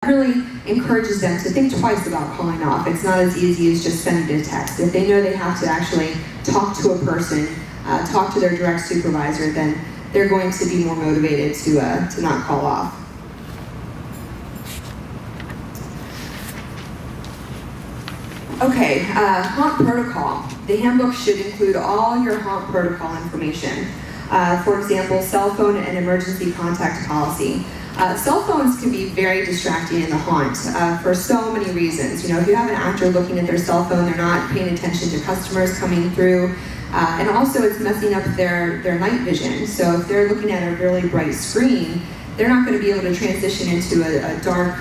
really encourages them to think twice about calling off. It's not as easy as just sending a text. If they know they have to actually talk to a person, talk to their direct supervisor, then they're going to be more motivated to not call off. Okay, HAuNT protocol. The handbook should include all your HAuNT protocol information. For example, cell phone and emergency contact policy. Cell phones can be very distracting in the HAuNT for so many reasons. You know, if you have an actor looking at their cell phone, they're not paying attention to customers coming through, and also it's messing up their night vision. So if they're looking at a really bright screen, they're not going to be able to transition into a dark,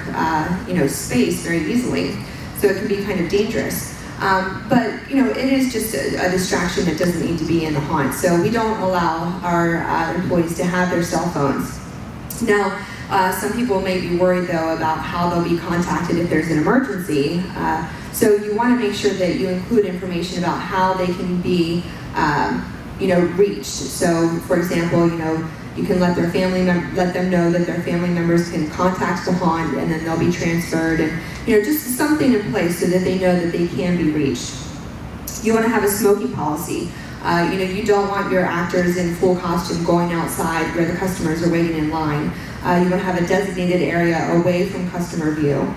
space very easily. So it can be kind of dangerous. But it is just a distraction that doesn't need to be in the HAuNT. So we don't allow our employees to have their cell phones. Now, some people may be worried though about how they'll be contacted if there's an emergency. So you want to make sure that you include information about how they can be, reached. So, for example, you can let them know that their family members can contact the HAuNT, and then they'll be transferred, and just something in place so that they know that they can be reached. You want to have a smoking policy. You don't want your actors in full costume going outside where the customers are waiting in line. You want to have a designated area away from customer view.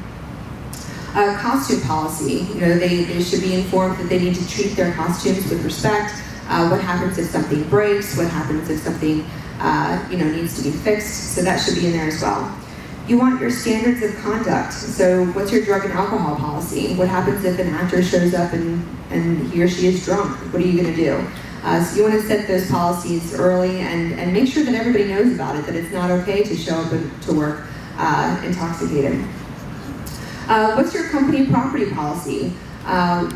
Costume policy. They should be informed that they need to treat their costumes with respect. What happens if something breaks? What happens if something needs to be fixed? So that should be in there as well. You want your standards of conduct. So what's your drug and alcohol policy? What happens if an actor shows up and he or she is drunk? What are you going to do? So you want to set those policies early and make sure that everybody knows about it, that it's not okay to show up to work intoxicated. What's your company property policy?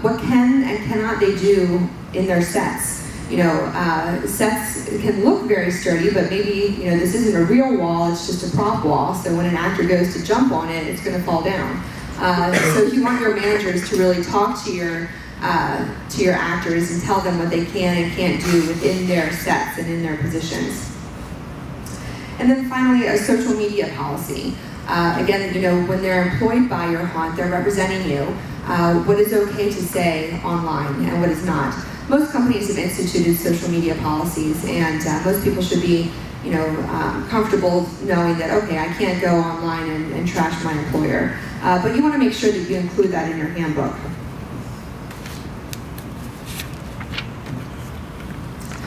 What can and cannot they do in their sets? Sets can look very sturdy, but maybe, this isn't a real wall, it's just a prop wall, so when an actor goes to jump on it, it's going to fall down. So you want your managers to really talk to your actors and tell them what they can and can't do within their sets and in their positions. And then finally, a social media policy. Again, when they're employed by your HAuNT, they're representing you. What is okay to say online and what is not. Most companies have instituted social media policies, and most people should be, comfortable knowing that, okay, I can't go online and trash my employer. But you want to make sure that you include that in your handbook.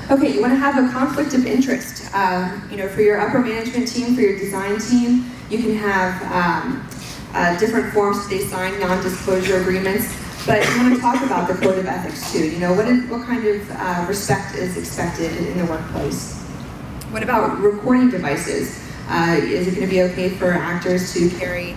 Okay, you want to have a conflict of interest. For your upper management team, for your design team, you can have different forms that they sign, non-disclosure agreements. But you want to talk about the code of ethics too. What kind of respect is expected in the workplace? What about recording devices? Is it going to be okay for actors to carry,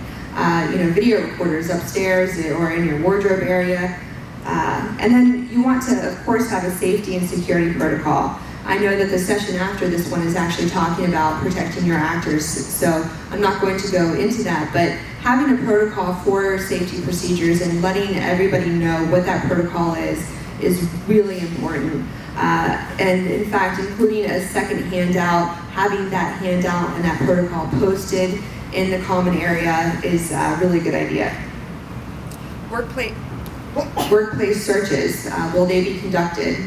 video recorders upstairs or in your wardrobe area? And then you want to, of course, have a safety and security protocol. I know that the session after this one is actually talking about protecting your actors, so I'm not going to go into that, but having a protocol for safety procedures and letting everybody know what that protocol is really important. And in fact, including a second handout, having that handout and that protocol posted in the common area is a really good idea. Workplace searches, will they be conducted?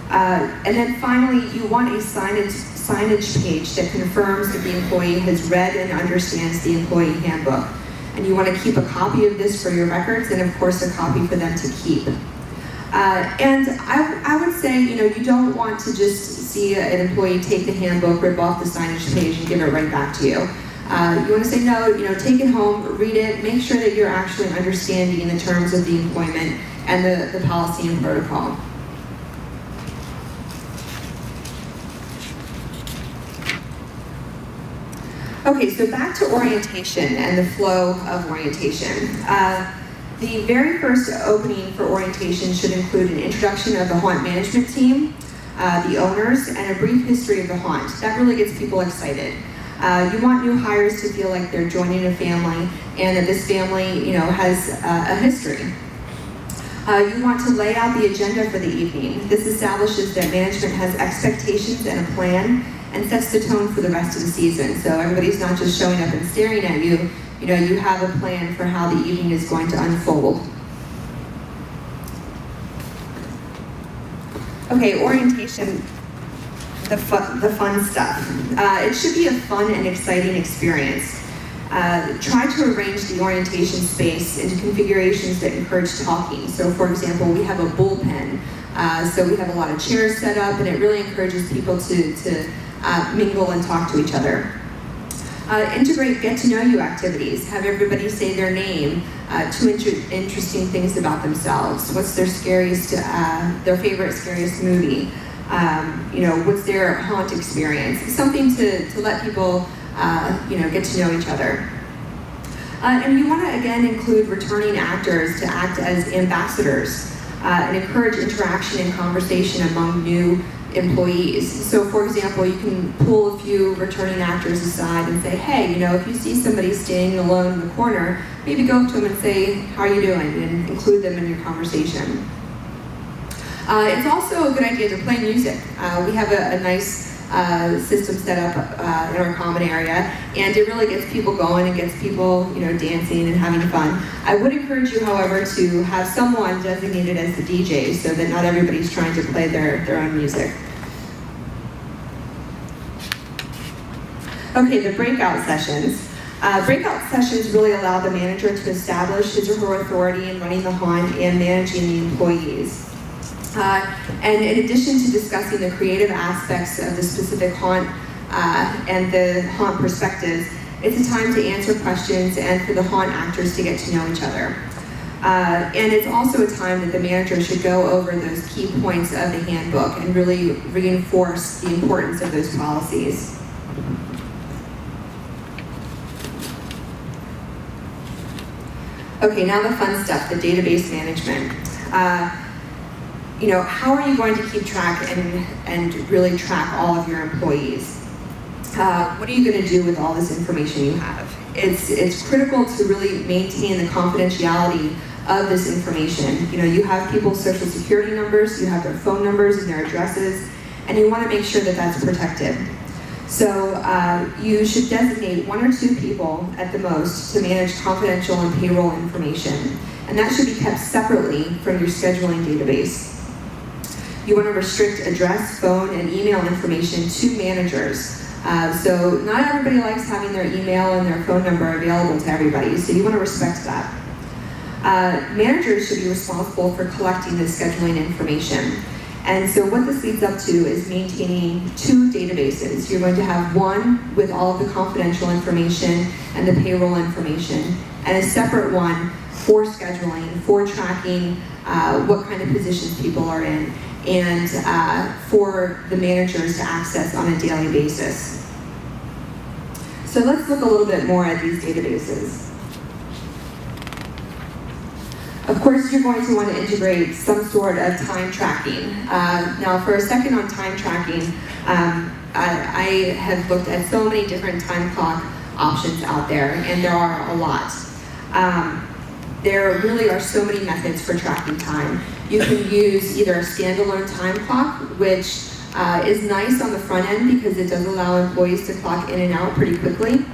And then finally, you want a signage page that confirms that the employee has read and understands the employee handbook. And you want to keep a copy of this for your records, and of course a copy for them to keep. And I would say, you don't want to just see an employee take the handbook, rip off the signage page, and give it right back to you. You want to say, no, take it home, read it, make sure that you're actually understanding the terms of the employment and the policy and protocol. Okay, so back to orientation and the flow of orientation. The very first opening for orientation should include an introduction of the HAuNT management team, the owners, and a brief history of the HAuNT. That really gets people excited. You want new hires to feel like they're joining a family and that this family, has a history. You want to lay out the agenda for the evening. This establishes that management has expectations and a plan and sets the tone for the rest of the season. So everybody's not just showing up and staring at you. you know, you have a plan for how the evening is going to unfold. Okay, orientation, the fun stuff. It should be a fun and exciting experience. Try to arrange the orientation space into configurations that encourage talking. So for example, we have a bullpen. So we have a lot of chairs set up, and it really encourages people to mingle and talk to each other. Integrate get-to-know-you activities. Have everybody say their name, two interesting things about themselves. What's their favorite scariest movie? You know, what's their haunt experience? Something to let people, you know, get to know each other. And you want to, again, include returning actors to act as ambassadors and encourage interaction and conversation among new employees. So for example, you can pull a few returning actors aside and say, hey, you know, if you see somebody standing alone in the corner, maybe go up to them and say, how are you doing? And include them in your conversation. It's also a good idea to play music. We have a nice system set up in our common area, and it really gets people going and gets people, you know, dancing and having fun. I would encourage you, however, to have someone designated as the DJ so that not everybody's trying to play their own music. Okay, the breakout sessions. Breakout sessions really allow the manager to establish his or her authority in running the haunt and managing the employees. And in addition to discussing the creative aspects of the specific haunt and the haunt perspectives, it's a time to answer questions and for the haunt actors to get to know each other. And it's also a time that the manager should go over those key points of the handbook and really reinforce the importance of those policies. Okay, now the fun stuff, the database management. You know, how are you going to keep track and really track all of your employees? What are you going to do with all this information you have? It's critical to really maintain the confidentiality of this information. You know, you have people's social security numbers, you have their phone numbers and their addresses, and you want to make sure that that's protected. So you should designate 1 or 2 people at the most to manage confidential and payroll information, and that should be kept separately from your scheduling database. You want to restrict address, phone, and email information to managers. So not everybody likes having their email and their phone number available to everybody, so you want to respect that. Managers should be responsible for collecting the scheduling information. And so what this leads up to is maintaining 2 databases. You're going to have one with all of the confidential information and the payroll information, and a separate one for scheduling, for tracking what kind of positions people are in, and for the managers to access on a daily basis. So let's look a little bit more at these databases. Of course, you're going to want to integrate some sort of time tracking. Now, for a second on time tracking, I have looked at so many different time clock options out there, and there are a lot. There really are so many methods for tracking time. You can use either a standalone time clock, which is nice on the front end because it does allow employees to clock in and out pretty quickly.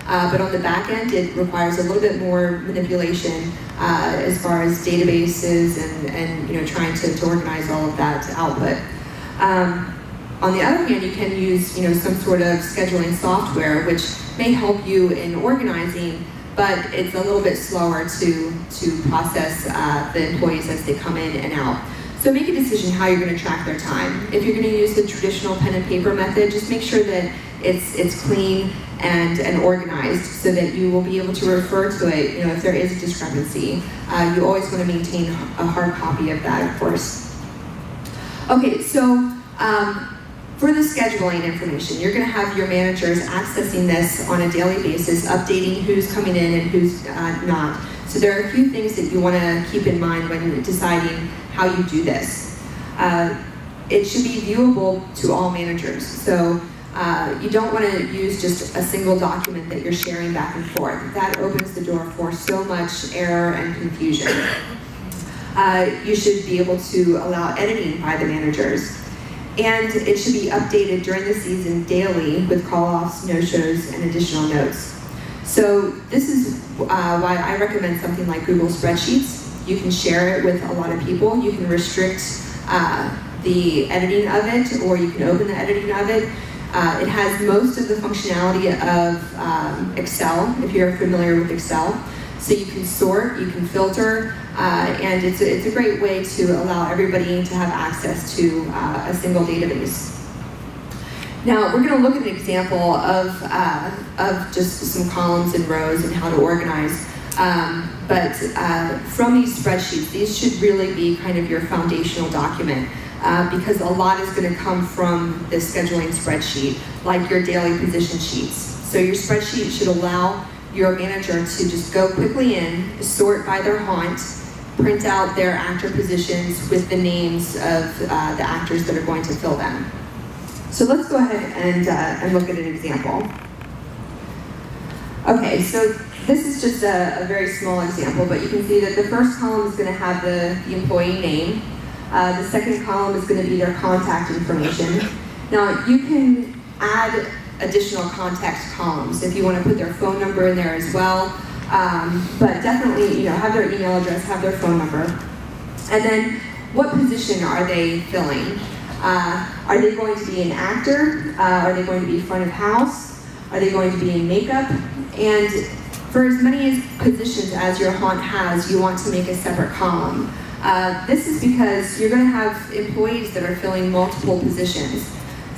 But on the back end, it requires a little bit more manipulation as far as databases and you know, trying to organize all of that output. On the other hand, you can use, you know, some sort of scheduling software which may help you in organizing, but it's a little bit slower to process the employees as they come in and out. So make a decision how you're going to track their time. If you're going to use the traditional pen and paper method, just make sure that it's clean and organized so that you will be able to refer to it, you know, if there is a discrepancy. You always want to maintain a hard copy of that, of course. Okay, so for the scheduling information, you're going to have your managers accessing this on a daily basis, updating who's coming in and who's not. So there are a few things that you want to keep in mind when deciding how you do this. It should be viewable to all managers. So you don't want to use just a single document that you're sharing back and forth. That opens the door for so much error and confusion. You should be able to allow editing by the managers. And it should be updated during the season daily with call-offs, no-shows, and additional notes. So this is why I recommend something like Google Spreadsheets. You can share it with a lot of people. You can restrict the editing of it, or you can open the editing of it. It has most of the functionality of Excel, if you're familiar with Excel. So you can sort, you can filter, and it's a great way to allow everybody to have access to a single database. Now we're going to look at an example of just some columns and rows and how to organize. But from these spreadsheets, these should really be kind of your foundational document. Because a lot is going to come from this scheduling spreadsheet, like your daily position sheets. So your spreadsheet should allow your manager to just go quickly in, sort by their haunt, print out their actor positions with the names of the actors that are going to fill them. So let's go ahead and look at an example. Okay, so this is just a very small example, but you can see that the first column is going to have the employee name. The second column is going to be their contact information. Now, you can add additional contact columns if you want to put their phone number in there as well. But definitely, have their email address, have their phone number. And then, what position are they filling? Are they going to be an actor? Are they going to be front of house? Are they going to be in makeup? And for as many positions as your haunt has, you want to make a separate column. This is because you're going to have employees that are filling multiple positions.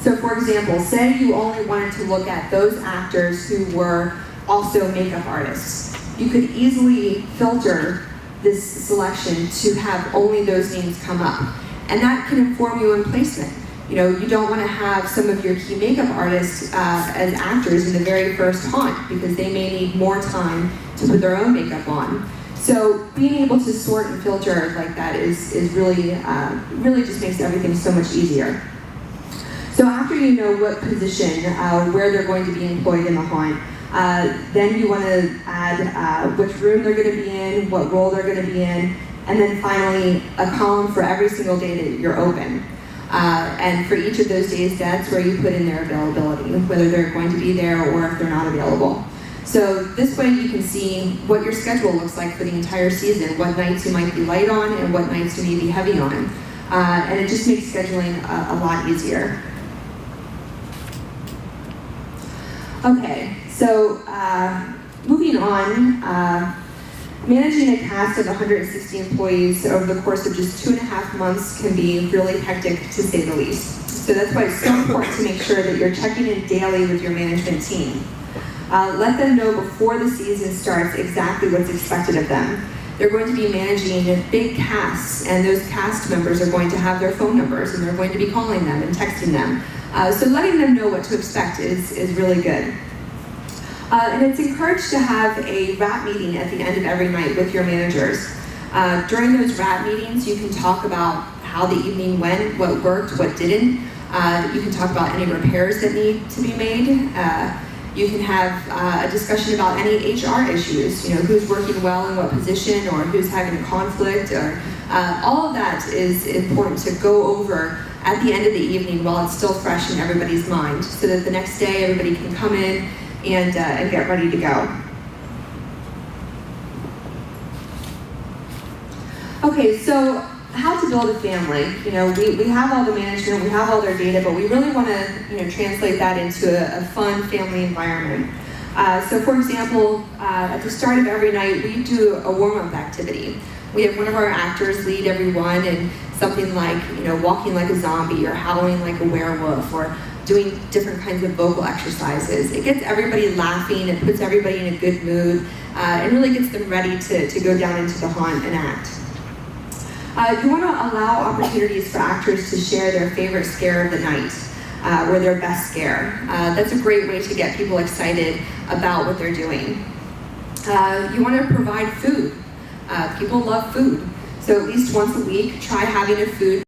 So for example, say you only wanted to look at those actors who were also makeup artists. You could easily filter this selection to have only those names come up. And that can inform you in placement. You don't want to have some of your key makeup artists as actors in the very first haunt because they may need more time to put their own makeup on. So being able to sort and filter like that is really, really just makes everything so much easier. So after you know what position, where they're going to be employed in the haunt, then you want to add which room they're going to be in, what role they're going to be in, and then finally a column for every single day that you're open. And for each of those days, that's where you put in their availability, whether they're going to be there or if they're not available. So this way you can see what your schedule looks like for the entire season, what nights you might be light on and what nights you may be heavy on. And it just makes scheduling a lot easier. Okay, so moving on, managing a cast of 160 employees over the course of just 2.5 months can be really hectic, to say the least. So that's why it's so important to make sure that you're checking in daily with your management team. Let them know before the season starts exactly what's expected of them. They're going to be managing big casts, and those cast members are going to have their phone numbers, and they're going to be calling them and texting them. So letting them know what to expect is really good. And it's encouraged to have a wrap meeting at the end of every night with your managers. During those wrap meetings, you can talk about how the evening went, what worked, what didn't. You can talk about any repairs that need to be made. You can have a discussion about any HR issues, who's working well in what position or who's having a conflict, or all of that is important to go over at the end of the evening while it's still fresh in everybody's mind, so that the next day everybody can come in and get ready to go. Okay, so how to build a family. We have all the management, we have all their data, but we really want to translate that into a fun family environment. So for example, at the start of every night, we do a warm-up activity. We have one of our actors lead everyone in something like, walking like a zombie or howling like a werewolf or doing different kinds of vocal exercises. It gets everybody laughing, it puts everybody in a good mood, and really gets them ready to go down into the haunt and act. You want to allow opportunities for actors to share their favorite scare of the night, or their best scare. That's a great way to get people excited about what they're doing. You want to provide food. People love food. So at least once a week, try having a food